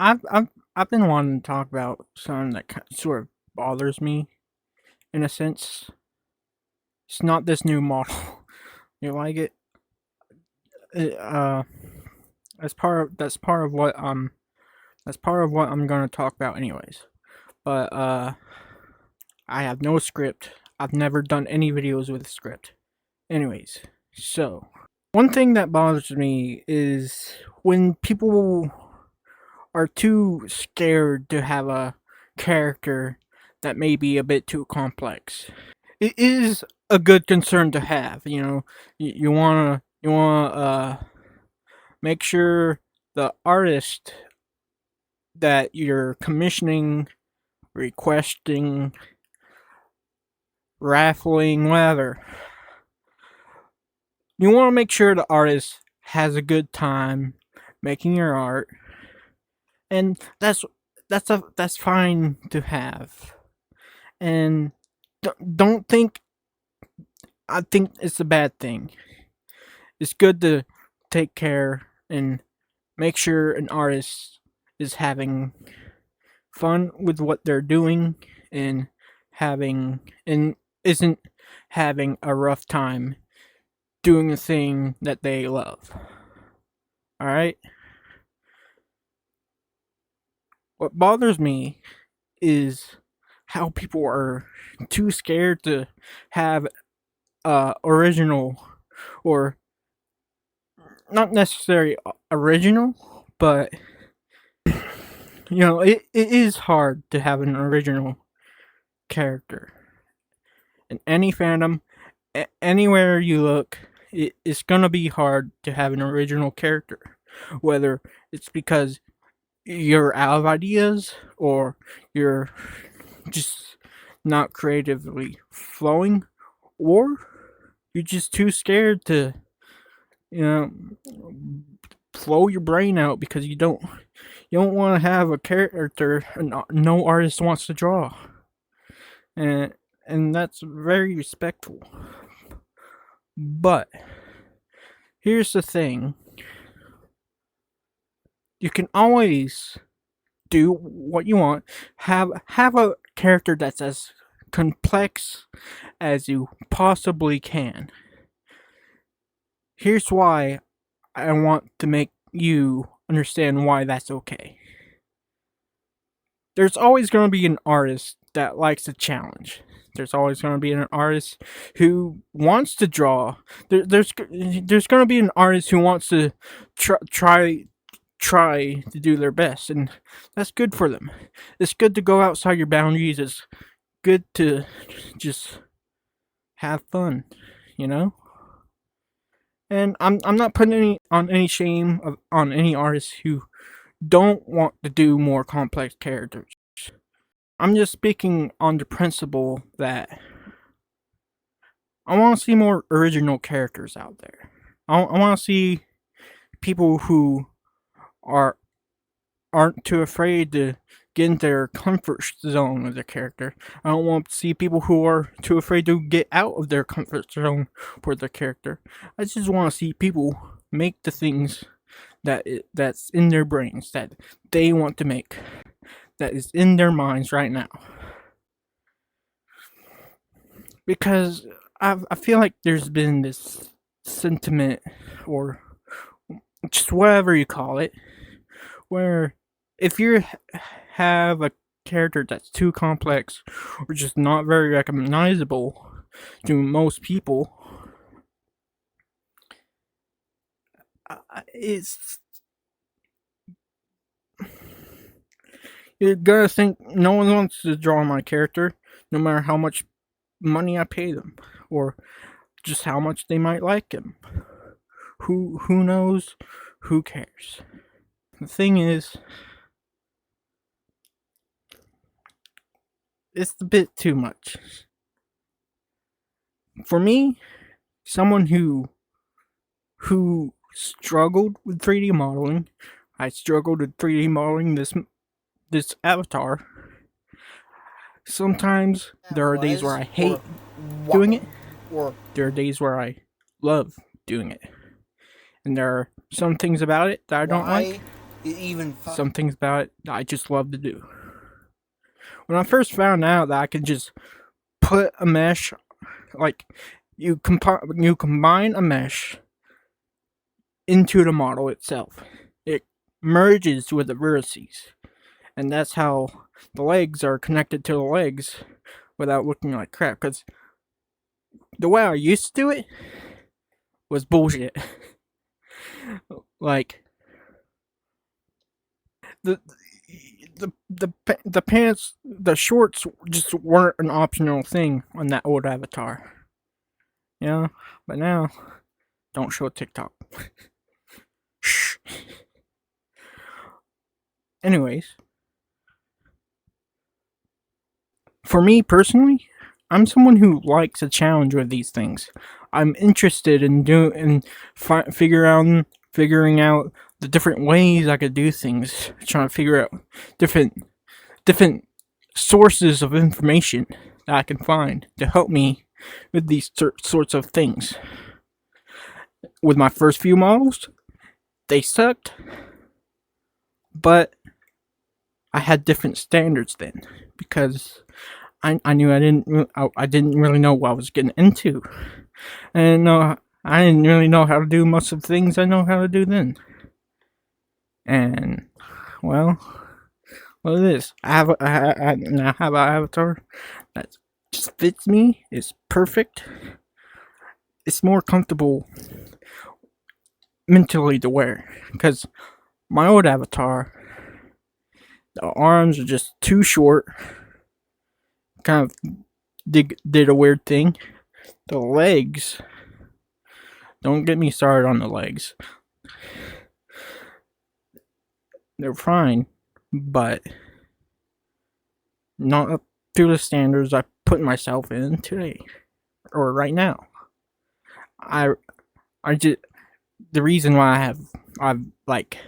I've been wanting to talk about something that sort of bothers me in a sense. It's not this new model. You like it? Uh, that's part of what I'm gonna talk about anyways. But I have no script. I've never done any videos with a script. Anyways, so one thing that bothers me is when people are too scared to have a character that may be a bit too complex. It is a good concern to have. You wanna make sure the artist that you're commissioning, requesting, raffling, whatever. You want to make sure the artist has a good time making your art, and that's fine to have. And don't think I think it's a bad thing. It's good to take care and make sure an artist is having fun with what they're doing and having and isn't having a rough time doing the thing that they love. All right? What bothers me is how people are too scared to have original, or not necessarily original, but it is hard to have an original character in any fandom. Anywhere you look, it's gonna be hard to have an original character, whether it's because you're out of ideas or you're just not creatively flowing, or you're just too scared to you know flow your brain out because you don't want to have a character no artist wants to draw, and that's very respectful. But here's the thing: you can always do what you want. Have a character that's as complex as you possibly can. Here's why I want to make you understand why that's okay. There's always going to be an artist that likes a challenge. There's always going to be an artist who wants to draw. There's going to be an artist who wants to try to do their best, and that's good for them. It's good to go outside your boundaries. It's good to just have fun, you know. And I'm not putting any shame on any artists who don't want to do more complex characters. I'm just speaking on the principle that I want to see more original characters out there. I want to see people who are aren't too afraid to get in their comfort zone of their character. I don't want to see people who are too afraid to get out of their comfort zone for their character. I just want to see people make the things that's in their brains that they want to make, that is in their minds right now. Because I feel like there's been this sentiment, or just whatever you call it, where if you have a character that's too complex or just not very recognizable to most people, it's you're gonna think no one wants to draw my character, no matter how much money I pay them, or just how much they might like him. Who knows? Who cares? The thing is, it's a bit too much. For me, someone who struggled with 3D modeling, I struggled with 3D modeling this avatar. Sometimes there are days where I hate doing it. There are days where I love doing it. And there are some things about it that I don't like. Some things about it I just love to do. When I first found out that I could just put a mesh, like you combine a mesh into the model itself, it merges with the vertices, and that's how the legs are connected to the legs without looking like crap. Because the way I used to do it was bullshit. Like the pants, the shorts just weren't an optional thing on that old avatar. You know? But now, don't show TikTok. Shh. Anyways, for me personally, I'm someone who likes a challenge with these things. I'm interested in figuring out the different ways I could do things, trying to figure out different sources of information that I can find to help me with these sorts of things. With my first few models, they sucked, but I had different standards then because I knew I didn't really know what I was getting into, and I didn't really know how to do most of the things I know how to do then. And well, look at this. I now have an avatar that just fits me. It's perfect. It's more comfortable mentally to wear because my old avatar, the arms are just too short. Kind of did a weird thing. The legs, don't get me started on the legs. They're fine, but not up to the standards I put myself in today or right now. I just, the reason why I've like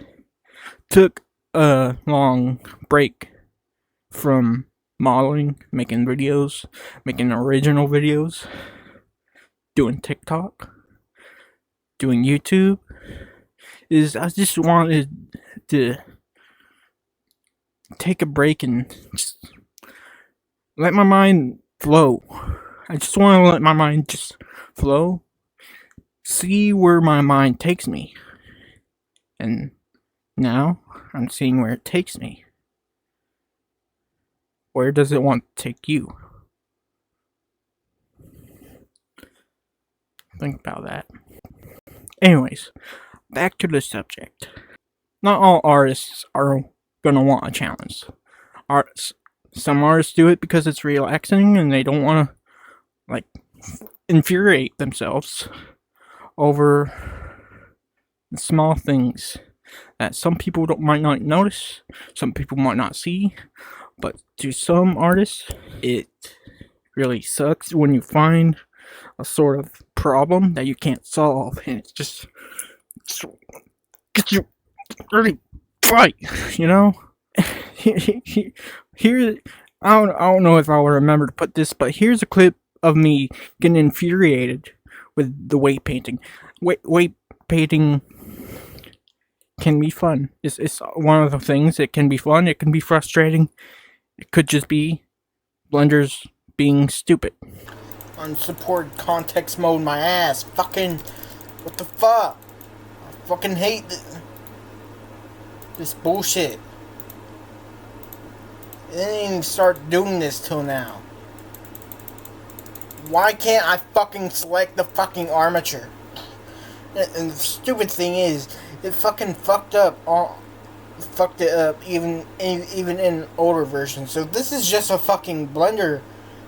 took a long break from modeling, making videos, making original videos, doing TikTok, doing YouTube, is I just wanted to take a break and just let my mind flow. I just want to let my mind just flow, see where my mind takes me. And now I'm seeing where it takes me. Where does it want to take you? Think about that. Anyways, back to the subject. Not all artists are gonna want a challenge. Some artists do it because it's relaxing and they don't want to like infuriate themselves over small things that some people might not notice, some people might not see, but to some artists, it really sucks when you find a sort of problem that you can't solve, and it just gets you really fight, you know? Here, I don't know if I'll remember to put this, but here's a clip of me getting infuriated with the weight painting. Weight painting can be fun. It's one of the things. It can be fun. It can be frustrating. It could just be Blender's being stupid. Unsupported context mode, my ass. Fucking, what the fuck? I fucking hate this bullshit. It didn't even start doing this till now. Why can't I fucking select the fucking armature? And the stupid thing is, it fucking fucked it up even in older versions. So this is just a fucking Blender,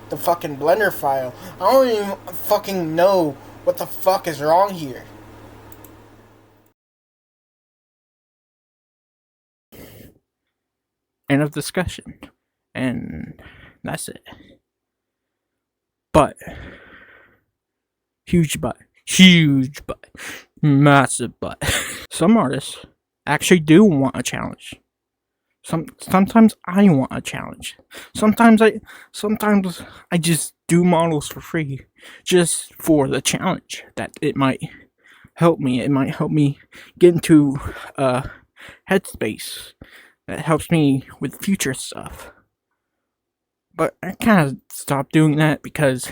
the fucking Blender file. I don't even fucking know what the fuck is wrong here. End of discussion. And that's it. But huge but, massive but. Some artists actually do want a challenge. Sometimes I want a challenge. Sometimes I just do models for free, just for the challenge. That it might help me. It might help me get into headspace that helps me with future stuff. But I kind of stopped doing that because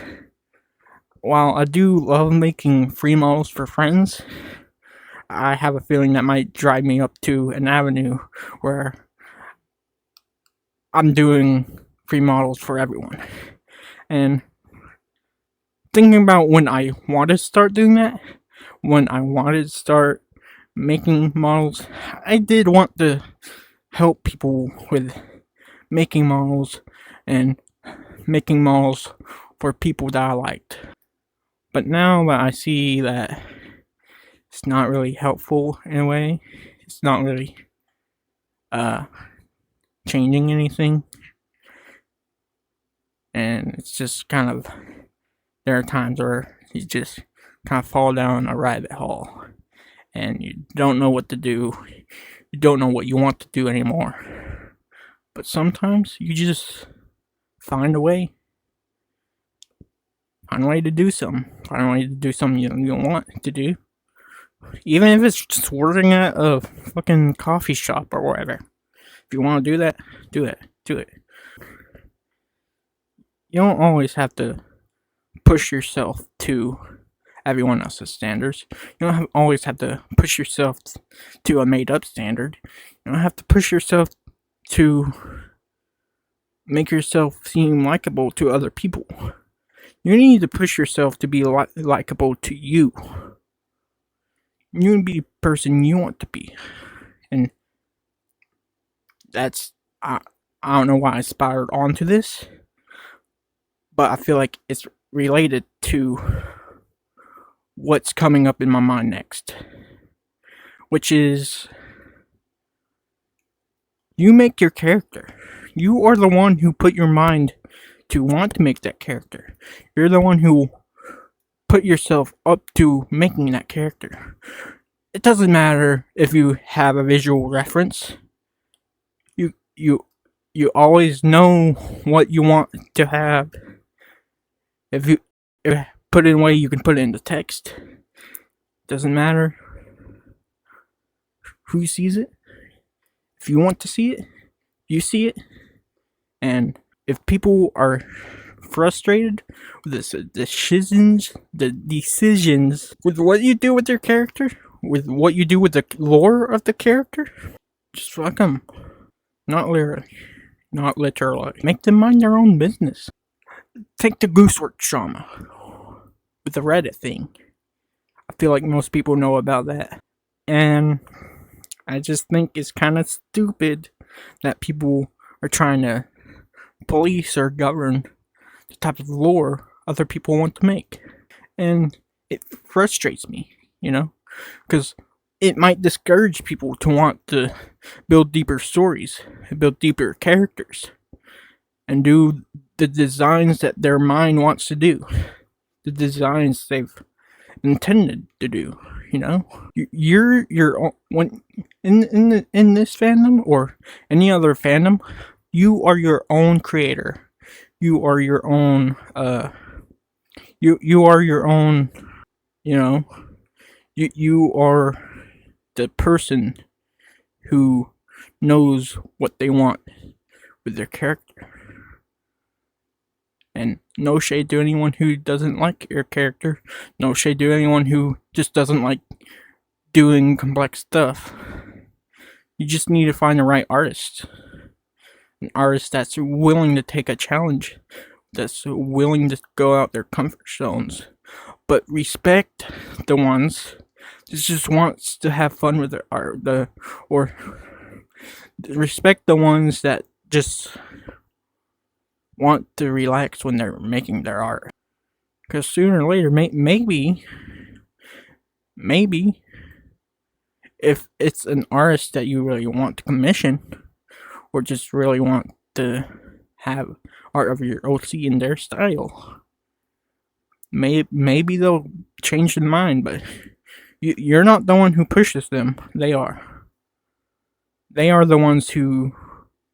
while I do love making free models for friends, I have a feeling that might drive me up to an avenue where I'm doing free models for everyone. And thinking about when I want to start doing that, when I wanted to start making models, I did want to help people with making models and making models for people that I liked. But now that I see that it's not really helpful in a way, it's not really changing anything, and it's just kind of, there are times where you just kind of fall down a rabbit hole and you don't know what to do, you don't know what you want to do anymore. But sometimes you just find a way to do something, you don't want to do, even if it's just working at a fucking coffee shop or whatever. If you want to do that, do it. You don't always have to push yourself to everyone else's standards. You don't always have to push yourself to a made-up standard. You don't have to push yourself to make yourself seem likable to other people. You need to push yourself to be likable to you. You need to be the person you want to be. And that's, I don't know why I spiraled onto this, but I feel like it's related to what's coming up in my mind next, which is, you make your character. You are the one who put your mind to want to make that character. You're the one who put yourself up to making that character. It doesn't matter if you have a visual reference. You always know what you want to have. If you put it in a way, you can put it into text. Doesn't matter who sees it. If you want to see it, you see it. And if people are frustrated with the decisions with what you do with their character, with what you do with the lore of the character, just fuck them. Not literally. Make them mind their own business. Take the Gooseworks drama with the Reddit thing. I feel like most people know about that. And I just think it's kind of stupid that people are trying to police or govern the type of lore other people want to make. And it frustrates me, because it might discourage people to want to build deeper stories, build deeper characters, and do the designs that their mind wants to do, the designs they've intended to do. You're when in this fandom or any other fandom, you are your own creator. You are your own. You are your own. You are the person who knows what they want with their character. And no shade to anyone who doesn't like your character. No shade to anyone who just doesn't like doing complex stuff. You just need to find the right artist. An artist that's willing to take a challenge. That's willing to go out their comfort zones. But respect the ones that just wants to have fun with their art. Or respect the ones that just want to relax when they're making their art. Because sooner or later, maybe, if it's an artist that you really want to commission, or just really want to have art of your OC in their style, maybe they'll change their mind, but you're not the one who pushes them. They are. They are the ones who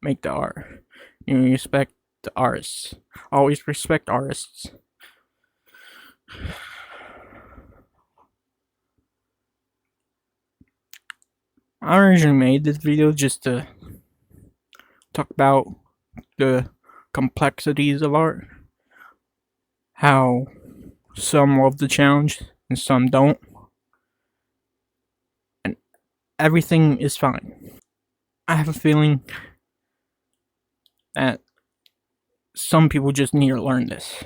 make the art. You respect the artists. Always respect artists. I originally made this video just to talk about the complexities of art, how some love the challenge and some don't, and everything is fine. I have a feeling that some people just need to learn this.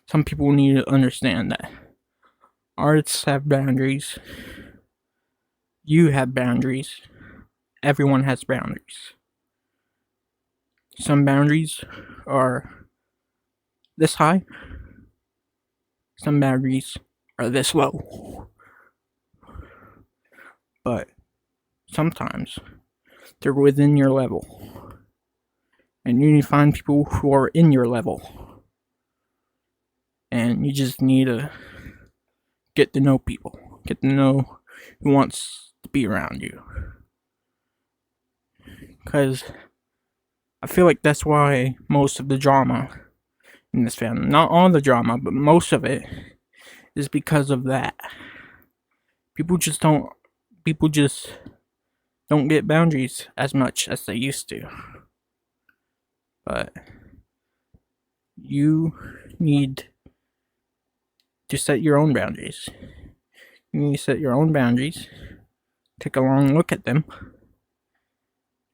Some people need to understand that artists have boundaries. You have boundaries. Everyone has boundaries. Some boundaries are this high. Some boundaries are this low. But sometimes they're within your level. And you need to find people who are in your level. And you just need to get to know people. Get to know who wants to be around you. Because I feel like that's why most of the drama in this fandom, not all the drama, but most of it, is because of that. People just don't get boundaries as much as they used to. But you need to set your own boundaries. You need to set your own boundaries, take a long look at them,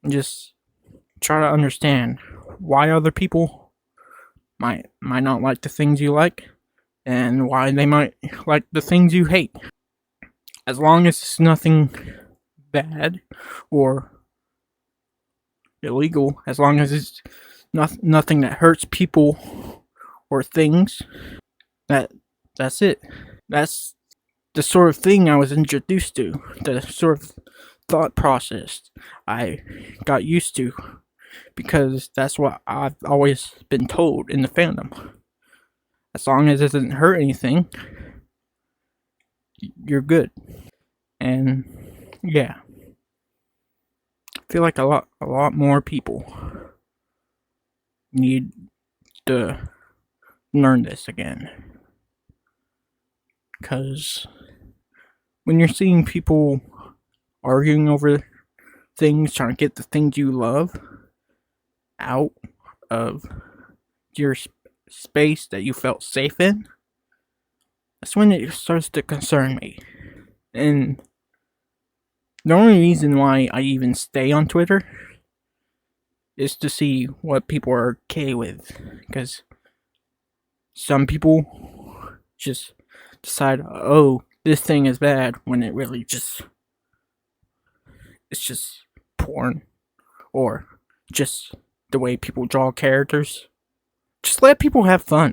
and just try to understand why other people might not like the things you like, and why they might like the things you hate. As long as it's nothing bad or illegal, as long as it's nothing that hurts people or things, that's it. That's the sort of thing I was introduced to, the sort of thought process I got used to, because that's what I've always been told in the fandom. As long as it doesn't hurt anything, you're good. And yeah, I feel like a lot more people need to learn this again. Because when you're seeing people arguing over things, trying to get the things you love out of your space that you felt safe in, that's when it starts to concern me. And the only reason why I even stay on Twitter is to see what people are okay with. Because some people just decide, oh, this thing is bad, when it really it's just porn, or just the way people draw characters. Just let people have fun.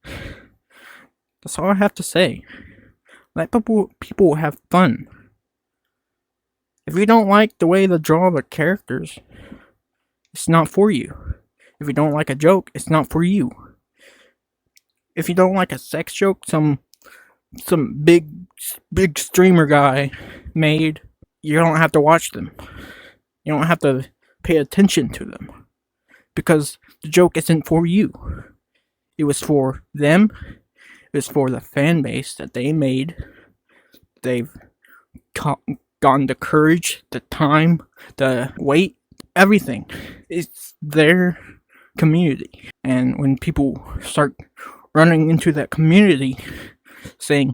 That's all I have to say. Let people have fun. If you don't like the way they draw the characters, it's not for you. If you don't like a joke, it's not for you. If you don't like a sex joke some big streamer guy made, you don't have to watch them. You don't have to pay attention to them, because the joke isn't for you. It was for them. It was for the fan base that they made. They've gotten the courage, the time, the weight, everything. It's their community. And when people start running into that community saying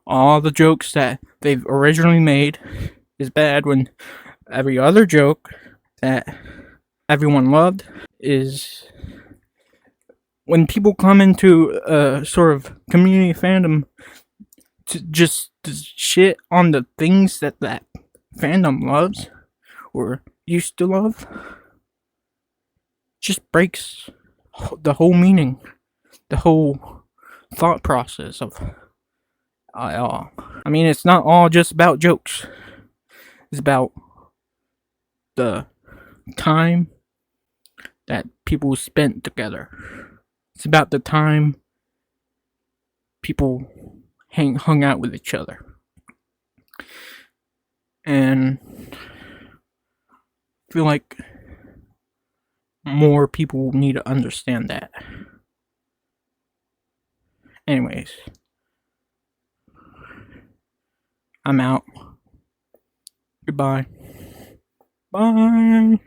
all the jokes that they've originally made is bad, when every other joke that everyone loved is... When people come into a sort of community fandom to just shit on the things that fandom loves or used to love, just breaks the whole meaning, the whole thought process of I mean, it's not all just about jokes. It's about the time that people spent together. It's about the time people hung out with each other. And I feel like more people need to understand that. Anyways, I'm out. Goodbye. Bye.